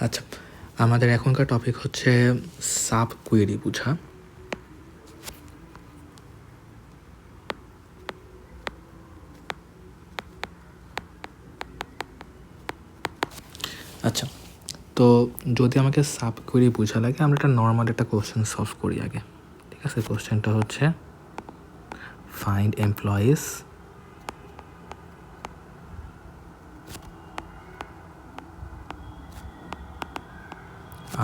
আচ্ছা, আমাদের এখনকার টপিক হচ্ছে সাব কুয়েরি বোঝা। আচ্ছা, তো যদি আমাকে সাব কুয়েরি বোঝা লাগে, আমরা একটা নর্মাল একটা কোশ্চেন সলভ করি আগে। ঠিক আছে, কোশ্চেনটা হচ্ছে ফাইন্ড এমপ্লয়িজ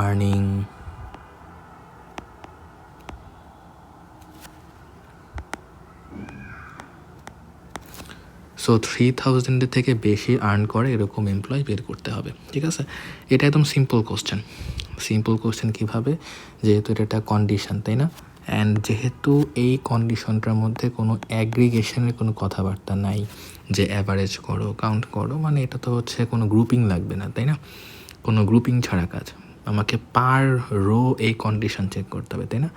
আর্নিং সো 3000 থেকে বেশি আর্ন করে এরকম এমপ্লয় বের করতে হবে। ঠিক আছে, এটা একদম সিম্পল কোশ্চেন কীভাবে, যেহেতু এটা একটা কন্ডিশন, তাই না? অ্যান্ড যেহেতু এই কন্ডিশনটার মধ্যে কোনো অ্যাগ্রিগেশনের কোনো কথাবার্তা নাই যে অ্যাভারেজ করো, কাউন্ট করো, মানে এটা তো হচ্ছে কোনো গ্রুপিং লাগবে না, তাই না? কোনো গ্রুপিং ছাড়া কাজ, আমাকে পার রো এই কন্ডিশন চেক করতে হবে, তাই না?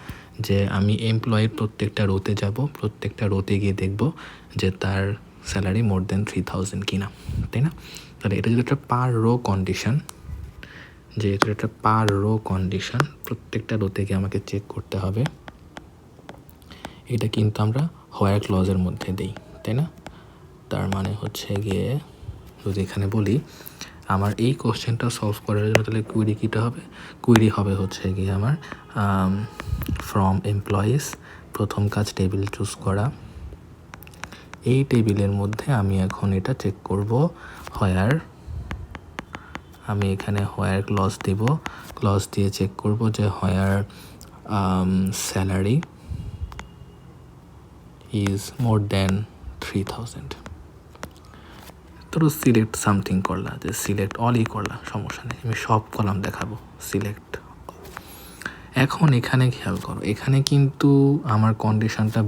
যে আমি এমপ্লয়ের প্রত্যেকটা রোতে যাব, প্রত্যেকটা রোতে গিয়ে দেখব যে তার স্যালারি মোর দেন 3000 কিনা, তাই না? তাহলে এটা যদি একটা পার রো কন্ডিশন, যেহেতু একটা পার রো কন্ডিশন, প্রত্যেকটা রোতে গিয়ে আমাকে চেক করতে হবে। এটা কিন্তু আমরা হোয়ার ক্লজের মধ্যে দিই, তাই না? তার মানে হচ্ছে গিয়ে যদি এখানে বলি আমার এই কোশ্চেনটা সলভ করার জন্য, তাহলে কুইরি কীটা হবে? কুইরি হবে হচ্ছে গিয়ে আমার ফ্রম এমপ্লয়িজ, প্রথম কাজ টেবিল চুজ করা। এই টেবিলের মধ্যে আমি এখন এটা চেক করব হোয়ার, আমি এখানে হোয়ার ক্লজ দিব, ক্লজ দিয়ে চেক করব যে হোয়ার স্যালারি ইজ মোর দেন 3000। তোর সিলেক্ট সামথিং করলা, যে সিলেক্ট অলই করলা, সমস্যা নেই, আমি সব কলাম দেখাবো সিলেক্ট। এখন এখানে খেয়াল করো, এখানে কিন্তু আমার কন্ডিশনটা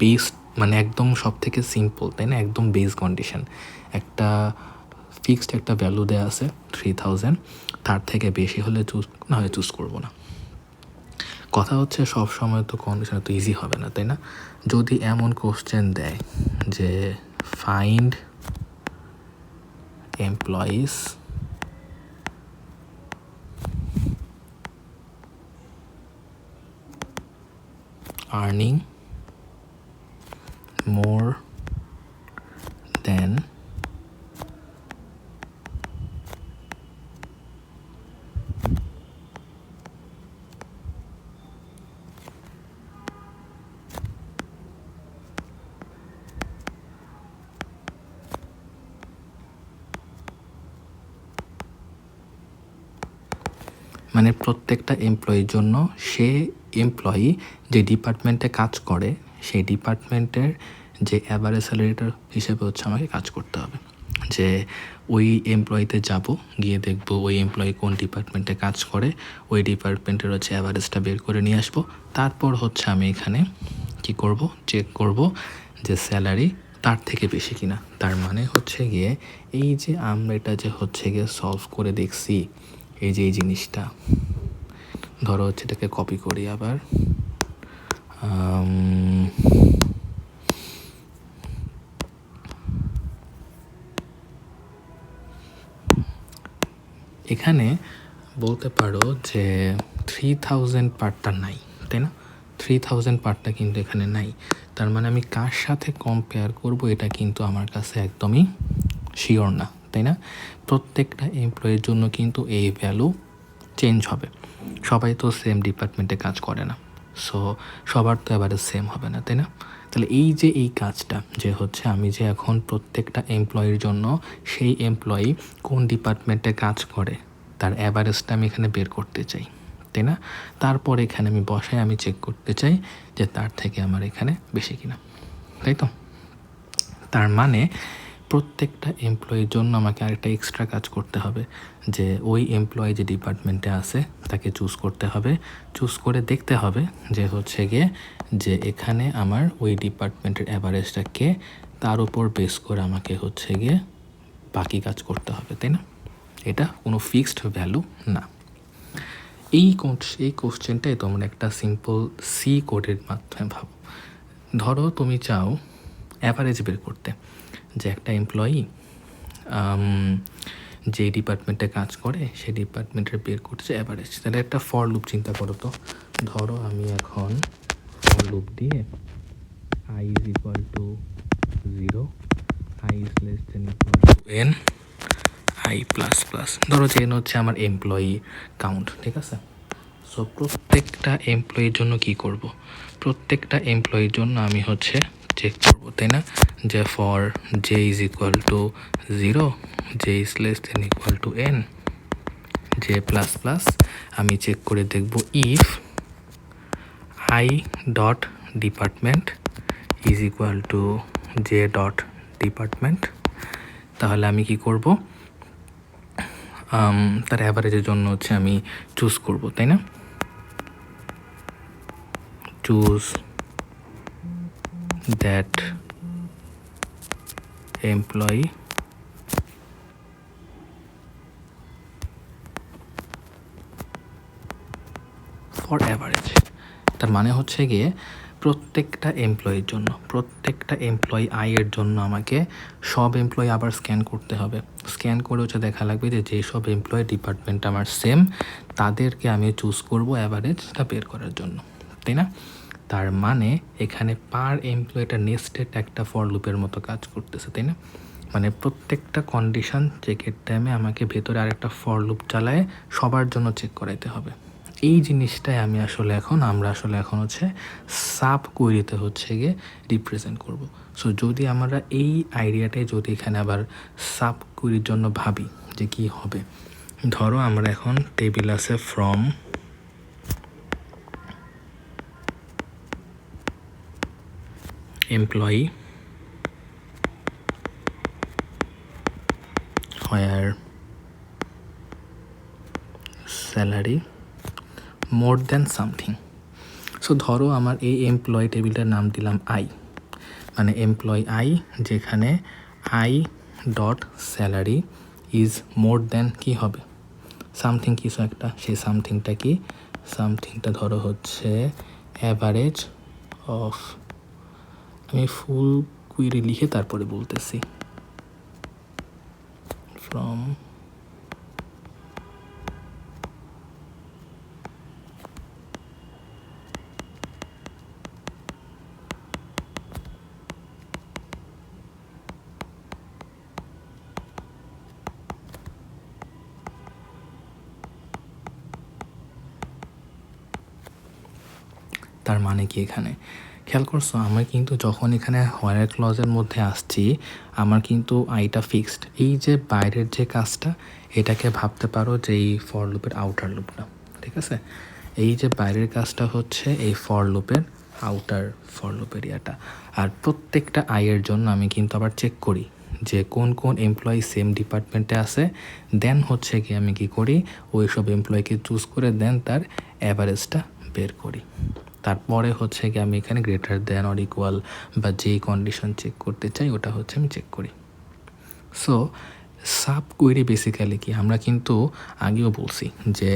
বেস মানে একদম সব থেকে সিম্পল, তাই না? একদম বেস কন্ডিশন, একটা ফিক্সড একটা ভ্যালু দেওয়া আছে 3000, তার থেকে বেশি হলে চুজ না হয় চুজ করবো না। কথা হচ্ছে সব সময় তো কন্ডিশন তো ইজি হবে না, তাই না? যদি এমন কোশ্চেন দেয় যে find employees earning more than মানে প্রত্যেকটা এমপ্লয়ির জন্য সে এমপ্লয়ি যে ডিপার্টমেন্টে কাজ করে সেই ডিপার্টমেন্টের যে অ্যাভারেজ স্যালারিটার হিসেবে হচ্ছে আমাকে কাজ করতে হবে। যে ওই এমপ্লয়িতে যাব, গিয়ে দেখব ওই এমপ্লয়ি কোন ডিপার্টমেন্টে কাজ করে, ওই ডিপার্টমেন্টের হচ্ছে অ্যাভারেজটা বের করে নিয়ে আসবো। তারপর হচ্ছে আমি এখানে কি করব, চেক করব যে স্যালারি তার থেকে বেশি কিনা। তার মানে হচ্ছে গিয়ে এই যে আমরা এটা যে হচ্ছে গিয়ে সলভ করে দেখছি, এই যে এই জিনিসটা ধরো হচ্ছে এটাকে কপি করি আবার, এখানে বলতে পারো যে 3000 পার্টটা নাই, তাই না? 3000 পার্টটা কিন্তু এখানে নাই। তার মানে আমি কার সাথে কম্পেয়ার করব এটা কিন্তু আমার কাছে একদমই শিওর না, তাই না? প্রত্যেকটা এমপ্লয়ির জন্য কিন্তু এই ভ্যালু চেঞ্জ হবে, সবাই তো সেম ডিপার্টমেন্টে কাজ করে না, সো সবার তো এবারে সেম হবে না, তাই না? তাহলে এই যে এই কাজটা যে হচ্ছে আমি যে এখন প্রত্যেকটা এমপ্লয়ির জন্য সেই এমপ্লয়ি কোন ডিপার্টমেন্টে কাজ করে তার অ্যাভারেজটা আমি এখানে বের করতে চাই, তাই না? তারপর এখানে আমি বসায় আমি চেক করতে চাই যে তার থেকে আমার এখানে বেশি কিনা, তাই তো? তার মানে প্রত্যেকটা এমপ্লয়ির জন্য আমাকে আরেকটা এক্সট্রা কাজ করতে হবে, যে ওই এমপ্লয়ি যে ডিপার্টমেন্টে আছে তাকে চুজ করতে হবে, চুজ করে দেখতে হবে যে হচ্ছে গিয়ে যে এখানে আমার ওই ডিপার্টমেন্টের অ্যাভারেজটাকে তার উপর বেস করে আমাকে হচ্ছে গিয়ে বাকি কাজ করতে হবে, তাই না? এটা কোনো ফিক্সড ভ্যালু না। এই কোশ্চেনটাই তোমরা একটা সিম্পল সি কোডের মাধ্যমে ভাবো। ধরো তুমি চাও অ্যাভারেজ বের করতে, যে একটা এমপ্লয়ি যে ডিপার্টমেন্টে কাজ করে সেই ডিপার্টমেন্টের বের করছে অ্যাভারেজ। তাহলে একটা ফর লুপ চিন্তা করো তো, ধরো আমি এখন ফর লুপ দিয়ে i is equal to 0, i is less than equal to n, i plus plus, ধরো যে n হচ্ছে আমার এমপ্লয়ি কাউন্ট, ঠিক আছে। সো প্রত্যেকটা এমপ্লয়ির জন্য কি করব, প্রত্যেকটা এমপ্লয়ির জন্য আমি হচ্ছে চেক করবো, তাই না, যে for J is equal to 0, J is less than equal to n, J plus plus আমি চেক করে দেখব if i dot department is equal to J dot department, তাহলে আমি কি করব, তার অ্যাভারেজের জন্য হচ্ছে আমি চুজ করব, তাই না, choose that employee for average। তার মানে হচ্ছে গিয়ে প্রত্যেকটা এমপ্লয়ির জন্য, প্রত্যেকটা এমপ্লয়ি এর জন্য আমাকে সব এমপ্লয়ি আবার স্ক্যান করতে হবে। স্ক্যান করে হচ্ছে দেখা লাগবে যে যেসব এমপ্লয়ি ডিপার্টমেন্ট আমার সেম তাদেরকে আমি চুজ করব অ্যাভারেজটা বের করার জন্য, তাই না। তার মানে এখানে পার এমপ্লয়িটা নেস্টেড একটা ফর লুপের মতো কাজ করতেছে, তাই না। মানে প্রত্যেকটা কন্ডিশন চেকের টাইমে আমাকে ভেতরে আরেকটা ফর লুপ চালায় সবার জন্য চেক করাইতে হবে। এই জিনিসটাই আমরা আসলে এখন হচ্ছে সাব কোয়েরিতে হচ্ছে গিয়ে রিপ্রেজেন্ট করব। সো যদি আমরা এই আইডিয়াটাই যদি এখানে আবার সাব কোয়েরির জন্য ভাবি যে কি হবে, ধরো আমরা এখন টেবিল আছে from employee where salary more than something। So ধরো আমার এই এমপ্লয়ি টেবিলটার নাম দিলাম আই, মানে এমপ্লয়ি আই যেখানে I dot salary is more than কি হবে সামথিং কিছু একটা, সেই সামথিংটা কি, সামথিংটা ধরো হচ্ছে অ্যাভারেজ অফ, আমি ফুল কুইরি লিখে তারপরে বলতেছি, ফ্রম তার মানে কি এখানে খেয়াল করছো, আমার কিন্তু যখন এখানে হোয়ার ক্লজের মধ্যে আসছি আমার কিন্তু আইটা ফিক্সড। এই যে বাইরের যে কাজটা এটাকে ভাবতে পারো যে এই ফর লুপের আউটার লুপটা, ঠিক আছে। এই যে বাইরের কাজটা হচ্ছে এই ফর লুপের আউটার ফর লুপ এরিয়াটা। আর প্রত্যেকটা আইয়ের জন্য আমি কিন্তু আবার চেক করি যে কোন কোন এমপ্লয়ি সেম ডিপার্টমেন্টে আছে, দেন হচ্ছে কি আমি কি করি ওই সব এমপ্লয়িকে চুজ করে দেন তার অ্যাভারেজটা বের করি। তারপরে হচ্ছে কি আমি এখানে গ্রেটার দেন অর ইকুয়াল বা যেই কন্ডিশন চেক করতে চাই ওটা হচ্ছে আমি চেক করি। সো সাব কোয়েরি বেসিক্যালি কি, আমরা কিন্তু আগেও বলছি যে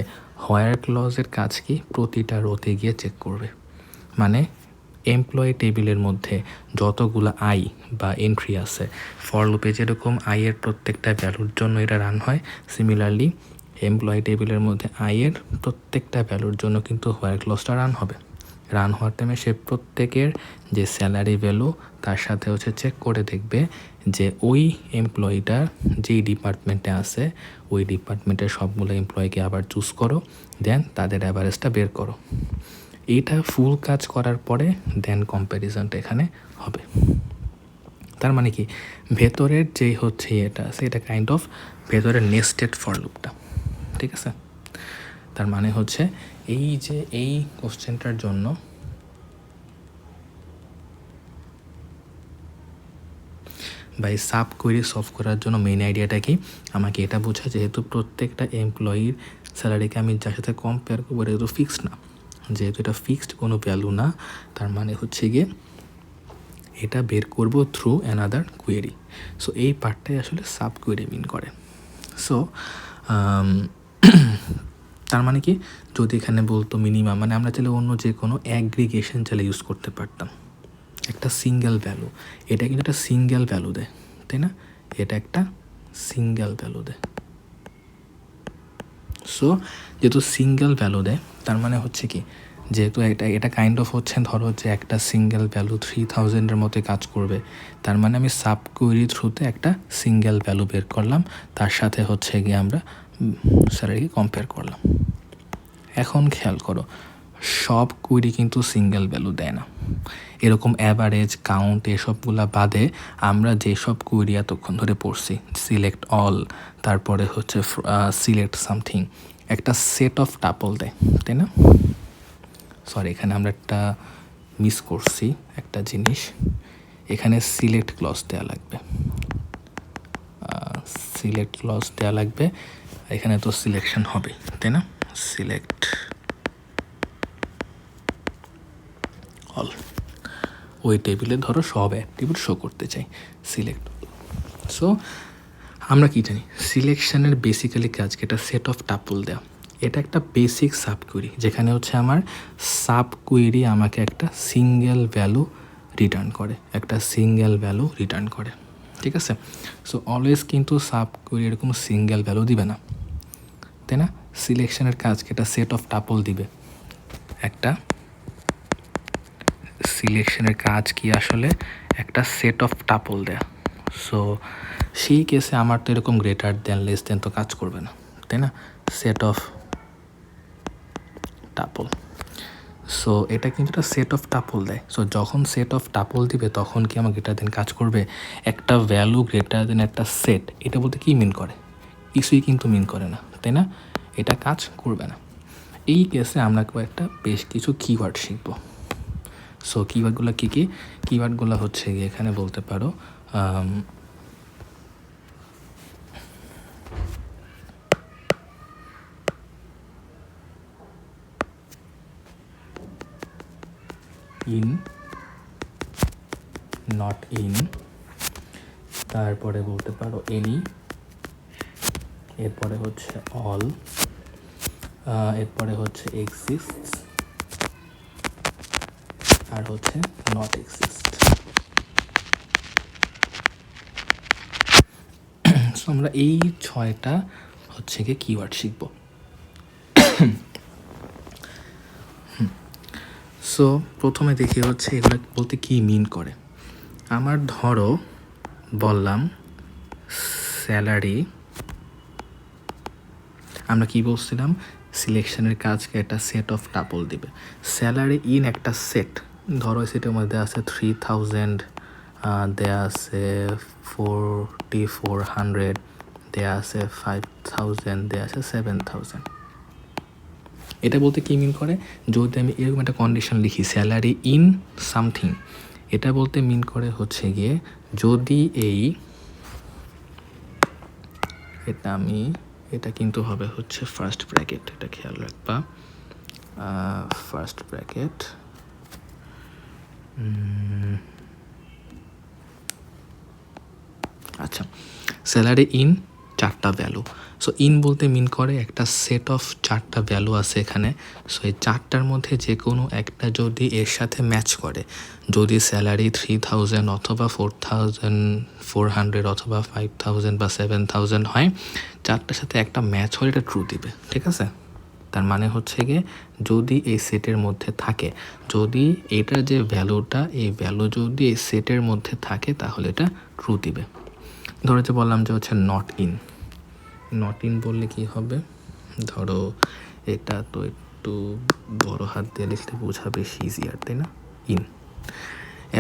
হোয়ার ক্লজের কাজ কি প্রতিটা রোতে গিয়ে চেক করবে, মানে এমপ্লয়ি টেবিলের মধ্যে যতগুলো আই বা এন্ট্রি আছে ফর লুপে যেরকম আইয়ের প্রত্যেকটা ভ্যালুর জন্য এটা রান হয়, সিমিলারলি এমপ্লয়ি টেবিলের মধ্যে আইয়ের প্রত্যেকটা ভ্যালুর জন্য কিন্তু হোয়ার ক্লজটা রান হবে। রান হওয়ার টাইমে সে প্রত্যেকের যে স্যালারি ভ্যালু তার সাথে হচ্ছে চেক করে দেখবে যে ওই এমপ্লয়িটার যেই ডিপার্টমেন্টে আছে ওই ডিপার্টমেন্টের সবগুলো এমপ্লয়িকে আবার চুজ করো, দেন তাদের অ্যাভারেজটা বের করো। এইটা ফুল কাজ করার পরে দেন কম্প্যারিজনটা এখানে হবে। তার মানে কি ভেতরের যেই হচ্ছে এটা আছে এটা কাইন্ড অফ ভেতরের নেস্টেড ফর লুপটা, ঠিক আছে। তার মানে হচ্ছে এই যে এই কোশ্চেনটার জন্য বা এই সাব কোয়েরি সলভ করার জন্য মেইন আইডিয়াটা কি, আমাকে এটা বোঝা যেহেতু প্রত্যেকটা এমপ্লয়ির স্যালারিকে আমি যার সাথে কম্পেয়ার করবো এটা যেহেতু ফিক্সড না, যেহেতু এটা ফিক্সড কোনো ভ্যালু না, তার মানে হচ্ছে গিয়ে এটা বের করব থ্রু অ্যানাদার কোয়েরি। সো এই পার্টটাই আসলে সাব কোয়েরি মিন করে। সো তার মানে কি যদি এখানে বলতো মিনিমাম, মানে আমরা চাইলে অন্য যে কোনো অ্যাগ্রিগেশন চাইলে ইউজ করতে পারতাম, একটা সিঙ্গেল ভ্যালু, এটা কিন্তু একটা সিঙ্গেল ভ্যালু দেয়, তাই না, এটা একটা সিঙ্গেল ভ্যালু দেয়। সো যেহেতু সিঙ্গেল ভ্যালু দেয় তার মানে হচ্ছে কি, যেহেতু এটা কাইন্ড অফ হচ্ছে ধরো যে একটা সিঙ্গেল ভ্যালু 3000-এর মতো কাজ করবে, তার মানে আমি সাব কুয়েরি থ্রুতে একটা সিঙ্গেল ভ্যালু বের করলাম, তার সাথে হচ্ছে গিয়ে আমরা স্যালারি কম্পেয়ার করলাম। এখন খেয়াল করো, সব কুয়েরি কিন্তু সিঙ্গেল ভ্যালু দেয় না। এরকম অ্যাভারেজ, কাউন্ট এসবগুলা বাদে আমরা যেসব কুয়েরি এতক্ষণ ধরে পড়ছি, সিলেক্ট অল, তারপরে হচ্ছে সিলেক্ট সামথিং, একটা সেট অফ টাপল দেয়, তাই না? সরি, এখানে আমরা একটা মিস করছি একটা জিনিস, এখানে সিলেক্ট ক্লজ দেওয়া লাগবে, সিলেক্ট ক্লজ দেওয়া লাগবে, এখানে তো সিলেকশন হবে, তাই না? সিলেক্ট অল, ওই টেবিলে ধরো সব অ্যাট্রিবিউট শো করতে চাই, সিলেক্ট। সো আমরা কি জানি, সিলেকশনের বেসিক্যালি কাজ কি, এটা সেট অফ টাপল দেওয়া, এটা একটা বেসিক সাব কুয়েরি, যেখানে হচ্ছে আমার সাব কুয়েরি আমাকে একটা সিঙ্গেল ভ্যালু রিটার্ন করে, একটা সিঙ্গেল ভ্যালু রিটার্ন করে, ঠিক আছে? সো অলওয়েজ কিন্তু সাব কুয়েরি এরকম সিঙ্গেল ভ্যালু দিবে না, তাই না? সিলেকশনের কাজ কি, এটা সেট অফ টাপল দিবে, একটা সিলেকশনের কাজ কি আসলে একটা সেট অফ টাপল দেয়া। সো সেই কেসে আমার তো এরকম গ্রেটার দেন লেস দেন তো কাজ করবে না, তাই না? সেট অফ টাপল, সো এটা কিন্তু একটা সেট অফ টাপল দেয়। সো যখন সেট অফ টাপল দিবে তখন কি আমার গ্রেটার দেন কাজ করবে? একটা ভ্যালু গ্রেটার দেন একটা সেট, এটা বলতে কী মিন করে? কিছুই কিন্তু মিন করে না, তাই না? এটা কাজ করবে না। এই কেসে আমরা কয়েকটা বেশ কিছু কিওয়ার্ড শিখবো। সো কিওয়ার্ডগুলো কী কী? কিওয়ার্ডগুলো হচ্ছে গিয়ে এখানে বলতে পারো ইন, নট ইন, তারপরে বলতে পারো এনি, এরপরে হচ্ছে অল, এরপরে হচ্ছে এক্সিস্টস, আর হচ্ছে নট এক্সিস্ট। সো আমরা এই 6টা হচ্ছে গিয়ে কিওয়ার্ড শিখব। সো প্রথমে দেখি হচ্ছে এগুলো বলতে কী মিন করে। আমার ধরো বললাম স্যালারি, আমরা কি বলছিলাম, সিলেকশনের কাজকে একটা সেট অফ টাপল দিবে। স্যালারি ইন একটা সেট, ধরো সেটের মধ্যে আছে 3000, দেয়া আছে 4400, দেয়া আছে 5000, দেয়া আছে 7000। এটা বলতে কী মিন করে, যদি আমি এরকম একটা কন্ডিশন লিখি স্যালারি ইন সামথিং, এটা বলতে মিন করে হচ্ছে গিয়ে যদি এটা কিন্তু হবে হচ্ছে ফার্স্ট ব্র্যাকেট, এটা খেয়াল রাখবা, ফার্স্ট ব্র্যাকেট, আচ্ছা, স্যালারি ইন 4টা ভ্যালু। সো ইন বলতে মিন করে একটা সেট অফ 4টা ভ্যালু আছে এখানে। সো এই 4টার মধ্যে যে কোনো একটা যদি এর সাথে ম্যাচ করে, যদি স্যালারি 3000 অথবা 4400 অথবা 5000 বা 7000 হয়, 4টার সাথে একটা ম্যাচ হলে এটা ট্রু দিবে, ঠিক আছে? তার মানে হচ্ছে গিয়ে যদি এই সেটের মধ্যে থাকে, যদি এটার যে ভ্যালুটা, এই ভ্যালু যদি এই সেটের মধ্যে থাকে তাহলে এটা ট্রু দিবে। ধরো যে বললাম যে হচ্ছে নট ইন, নট ইন বললে কি হবে, ধরো এটা তো একটু বড় হাত দিয়ে লিখতে বোঝা বেশি ইজিয়ার, তাই না? ইন।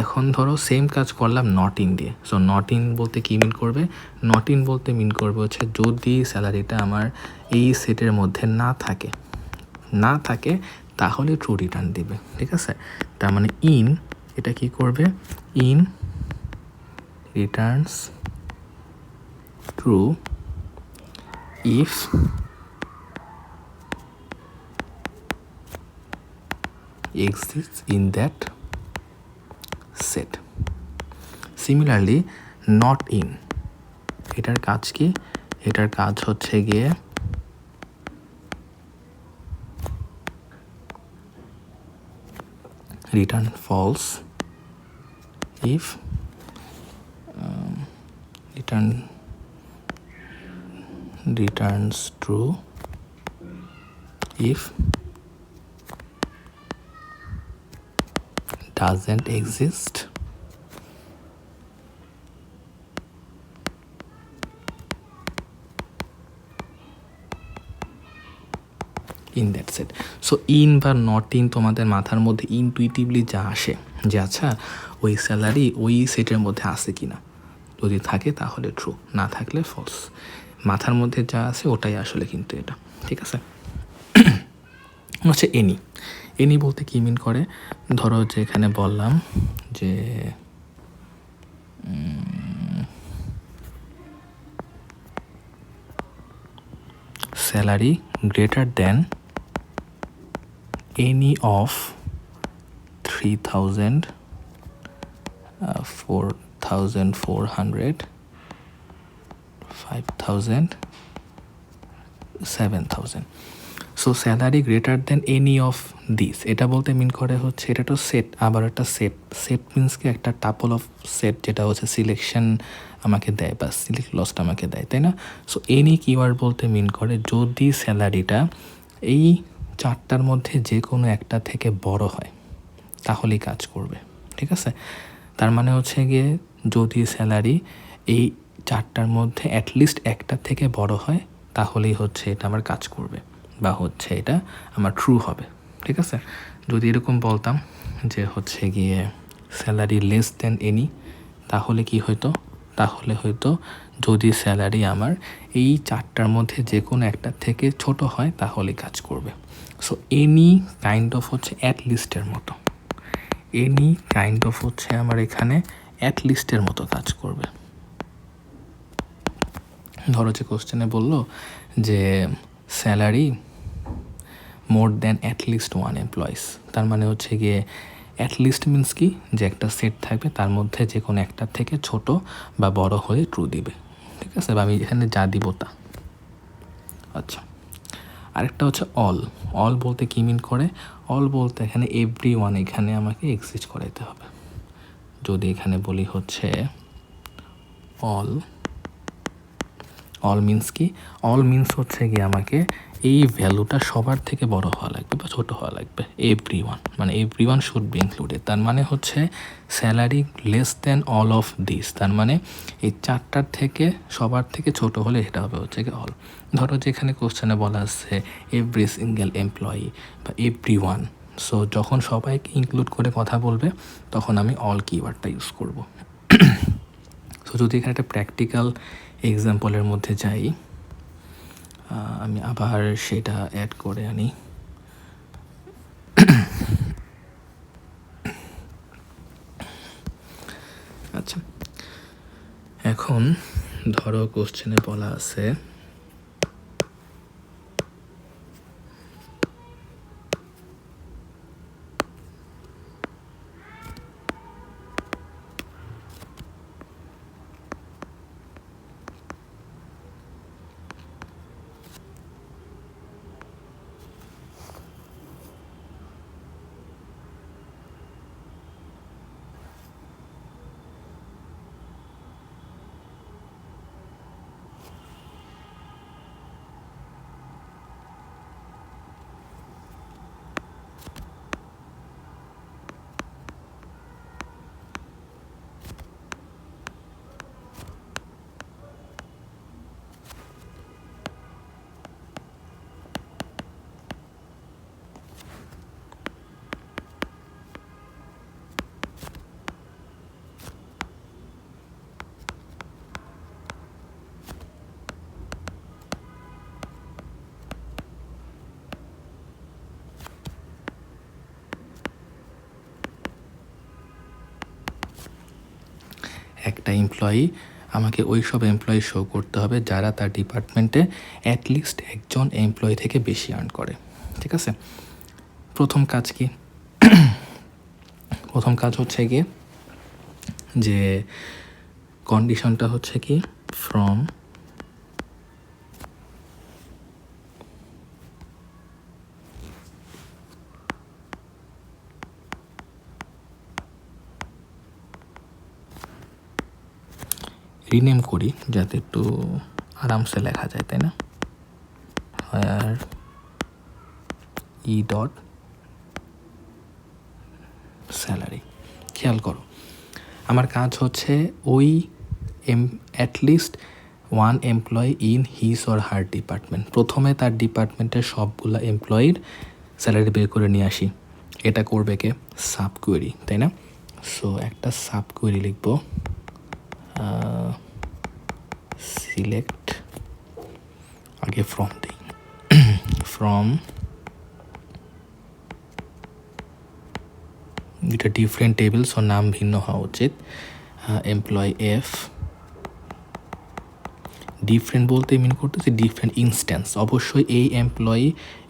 এখন ধরো সেম কাজ করলাম নট ইন দিয়ে। সো নট ইন বলতে কী মিন করবে, নট ইন বলতে মিন করবে হচ্ছে যদি স্যালারিটা আমার এই সেটের মধ্যে না থাকে তাহলে ট্রু রিটার্ন দিবে, ঠিক আছে? তার মানে ইন, এটা কি করবে, in Returns true if exists in that set. Similarly, not in, এটার কাজ কি, এটার কাজ হচ্ছে গিয়ে return false if returns true if doesn't exist in that set. So in বা নট ইন তোমাদের মাথার মধ্যে ইনটুইটিভলি যা আসে যে আচ্ছা ওই স্যালারি ওই সেটের মধ্যে আসে কি না, যদি থাকে তাহলে ট্রু, না থাকলে ফলস। মাথার মধ্যে যা আছে ওটাই আসলে কিন্তু এটা, ঠিক আছে। হচ্ছে এনি। এনি বলতে কী মিন করে, ধরো যে এখানে বললাম যে salary greater than any of 3,000, 4,400, 5,000, 7,000। So salary greater than any of this, এটা বলতে মিন করে হচ্ছে এটা তো সেট, আবার একটা সেট। সেট মিনস কি একটা টাপল অফ সেট, যেটা হচ্ছে সিলেকশন আমাকে দেয় বা সিলেক্ট লস্ট আমাকে দেয়, তাই না। সো এনি কিওয়ার্ড বলতে মিন করে যদি স্যালারিটা এই চারটার মধ্যে যে কোনো একটা থেকে বড় হয় তাহলেই কাজ করবে, ঠিক আছে। তার মানে হচ্ছে গিয়ে যদি স্যালারি এই চারটার মধ্যে অ্যাটলিস্ট একটা থেকে বড় হয় তাহলেই হচ্ছে এটা আমার কাজ করবে বা হচ্ছে এটা আমার ট্রু হবে, ঠিক আছে। যদি এরকম বলতাম যে হচ্ছে গিয়ে স্যালারি লেস দেন এনি, তাহলে কি হইতো, তাহলে হয়তো যদি স্যালারি আমার এই চারটার মধ্যে যে কোনো একটা থেকে ছোট হয় তাহলে কাজ করবে। সো এনি কাইন্ড অফ হচ্ছে অ্যাট লিস্টের মতো, এনি কাইন্ড অফ হচ্ছে আমার এখানে অ্যাট লিস্টের মতো কাজ করবে। ধরো যে কোশ্চেনে বললো যে salary more than at least one employees, তার মানে হচ্ছে গিয়ে অ্যাট লিস্ট মিনস কি, যে একটা সেট থাকবে তার মধ্যে যে কোনো একটা থেকে ছোট বা বড় হয়ে ট্রু দিবে, ঠিক আছে, বা আমি এখানে যা দিব তা। আচ্ছা, আরেকটা হচ্ছে অল। অল বলতে কী মিন করে, অল বলতে এখানে এভরি ওয়ান এখানে আমাকে এক্সিস্ট করাইতে হবে। যদি এখানে বলি হচ্ছে অল, অল মিনস কি, অল মিনস হচ্ছে গিয়ে আমাকে এই ভ্যালুটা সবার থেকে বড় হওয়া লাগবে বা ছোট হওয়া লাগবে। এভরি ওয়ান মানে every one should be included, তার মানে হচ্ছে salary less than all of this, তার মানে এই চারটার থেকে সবার থেকে ছোট হলে এটা হবে হচ্ছে কি অল। ধরো যেখানে কোশ্চেনে বলা আছে এভরি সিঙ্গেল এমপ্লয়ি বা এভরি ওয়ান, সো যখন সবাইকে ইনক্লুড করে কথা বলবে তখন আমি অল কিওয়ার্ডটা ইউজ করব। সো যদি এখানে একটা প্র্যাকটিক্যাল এক্সাম্পলের মধ্যে যাই, আমি আবার সেটা অ্যাড করে আনি। আচ্ছা, এখন ধরো কোশ্চেনে বলা আছে একটা এমপ্লয়ি আমাকে ওই সব এমপ্লয়ি শো করতে হবে যারা তার ডিপার্টমেন্টে অ্যাটলিস্ট একজন এমপ্লয়ি থেকে বেশি আর্ন করে, ঠিক আছে। প্রথম কাজ কি, প্রথম কাজ হচ্ছে গিয়ে যে কন্ডিশনটা হচ্ছে কি ফ্রম রিনেম করি যাতে একটু আরামসে লেখা যায়, তাই না। আর ই ডট স্যালারি। খেয়াল করো, আমার কাজ হচ্ছে ওই at least one employee in his or her department, প্রথমে তার ডিপার্টমেন্টের সবগুলো এমপ্লয়ির স্যালারি বের করে নিয়ে আসি। এটা করবে কে? সাব কোয়েরি, তাই না? সো একটা সাব কোয়েরি লিখব, সিলেক্ট, আগে ফ্রম দিই, ফ্রম, এটা ডিফারেন্ট টেবিল, সো নাম ভিন্ন হওয়া উচিত। এমপ্লয় এফ, ডিফারেন্ট বলতে মিন করতেছি ডিফারেন্ট ইনস্ট্যান্স, অবশ্যই এই এমপ্লয়ি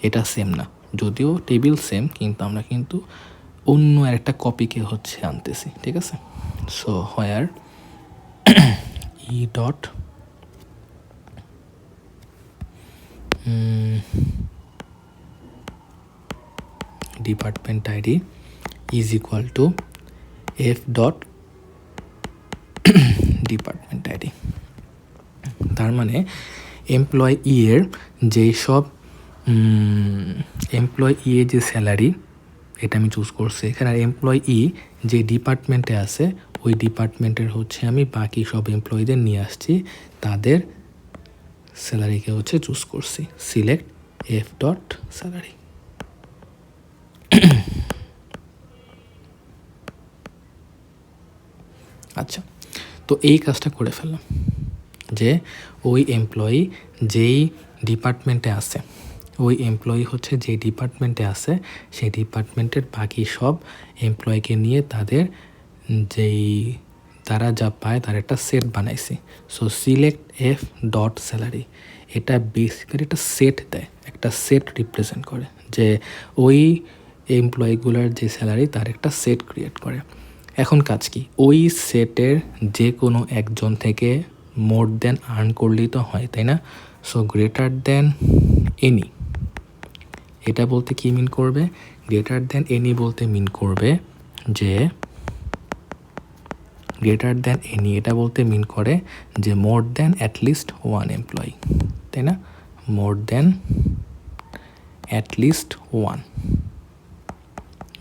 এটা সেম না, যদিও টেবিল সেম কিন্তু আমরা কিন্তু অন্য একটা কপিকে হচ্ছে আনতেছি, ঠিক আছে? So where E dot department ID is equal to F dot department ID. তার মানে এমপ্লয় ই এর যেই সব এমপ্লয় ই এর যে স্যালারি, এটা আমি চুজ করছি এখানে। আর এমপ্লয় ই যে ডিপার্টমেন্টে আছে ওই ডিপার্টমেন্টের হচ্ছে আমি বাকি সব এমপ্লয়ীদের নিয়ে আসছি, তাদের স্যালারিকে হচ্ছে চুজ করছি, সিলেক্ট এফ ডট স্যালারি। আচ্ছা, তো এই কাজটা করে ফেললাম যে ওই এমপ্লয়ি যেই ডিপার্টমেন্টে আছে, ওই এমপ্লয়ি হচ্ছে যে ডিপার্টমেন্টে আছে সেই ডিপার্টমেন্টের বাকি সব এমপ্লয়িকে নিয়ে তাদের যেই তারা যা পায় তার একটা সেট বানাইছি। So select F dot salary, এটা বেসিক্যালি একটা সেট দেয়, একটা সেট রিপ্রেজেন্ট করে, যে ওই এমপ্লয়িগুলোর যে স্যালারি তার একটা সেট ক্রিয়েট করে। এখন কাজ কি? ওই সেটের যে কোনো একজন থেকে মোর দেন আর্ন করলেই তো হয়, তাই না? সো গ্রেটার দেন এনি, এটা বলতে কি মিন করবে? গ্রেটার দেন এনি বলতে মিন করবে যে গ্রেটার দেন এনি, এটা বলতে মিন করে যে মোর দেন অ্যাটলিস্ট ওয়ান এমপ্লয়ি, তাই না? মোর দেন অ্যাটলিস্ট ওয়ান,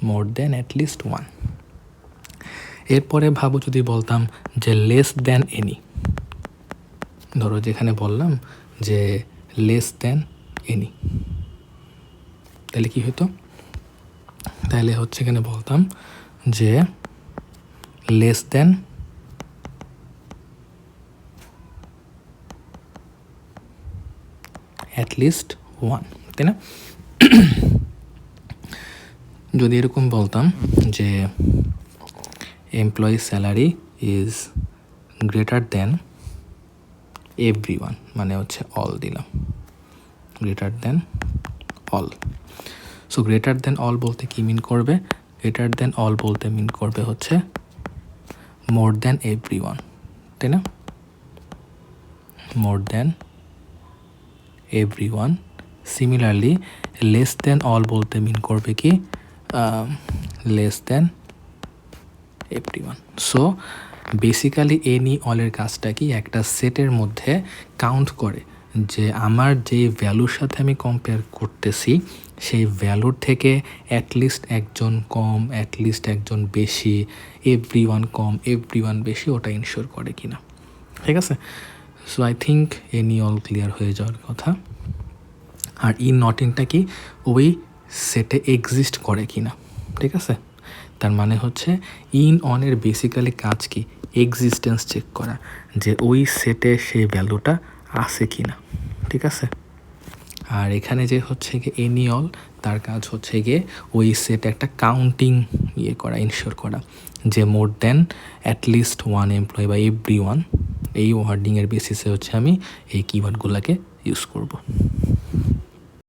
মোর দেন অ্যাটলিস্ট ওয়ান। এরপরে ভাবো যদি বলতাম যে লেস দেন এনি, ধরো যেখানে বললাম যে লেস দেন এনি, তাহলে কি হতো? তাহলে হচ্ছে এখানে বলতাম যে লেস দেন অ্যাটলিস্ট ওয়ান, তাই না? যদি এরকম বলতাম যে employee salary is greater than every one, মানে হচ্ছে অল দিলাম, greater than all. So greater than all বলতে কি মিন করবে? গ্রেটার দেন অল বলতে মিন করবে হচ্ছে মোর দেন এভরি ওয়ান, তাই না? More than every one. Similarly less than all বলতে মিন করবে কি? Less than every one. So basically any অলের কাজটা কি? একটা সেটের মধ্যে কাউন্ট করে যে আমার যে ভ্যালুর সাথে আমি কম্পেয়ার করতেছি সেই ভ্যালুর থেকে অ্যাটলিস্ট একজন কম, অ্যাটলিস্ট একজন বেশি, এভরি ওয়ান কম, এভরি ওয়ান বেশি, ওটা ইনশিওর করে কিনা, ঠিক আছে? So I think any all clear হয়ে যাওয়ার কথা। আর ইন নট ইনটা কি? ওই সেটে এক্সিস্ট করে কিনা, ঠিক আছে? তার মানে হচ্ছে ইন অনের বেসিক্যালি কাজ কি? এক্সিস্টেন্স চেক করা, যে ওই সেটে সেই ভ্যালুটা আছে কি না, ঠিক আছে? আর এখানে যে হচ্ছে গিয়ে এনি অল, তার কাজ হচ্ছে গিয়ে ওই সেটে একটা কাউন্টিং ইয়ে করা, ইনশিওর করা যে মোর দেন অ্যাটলিস্ট ওয়ান এমপ্লয়ি বা এভরি ওয়ান, এই ওয়ার্ডিংয়ের বেসিসে হচ্ছে আমি এই কিওয়ার্ডগুলোকে ইউজ করব।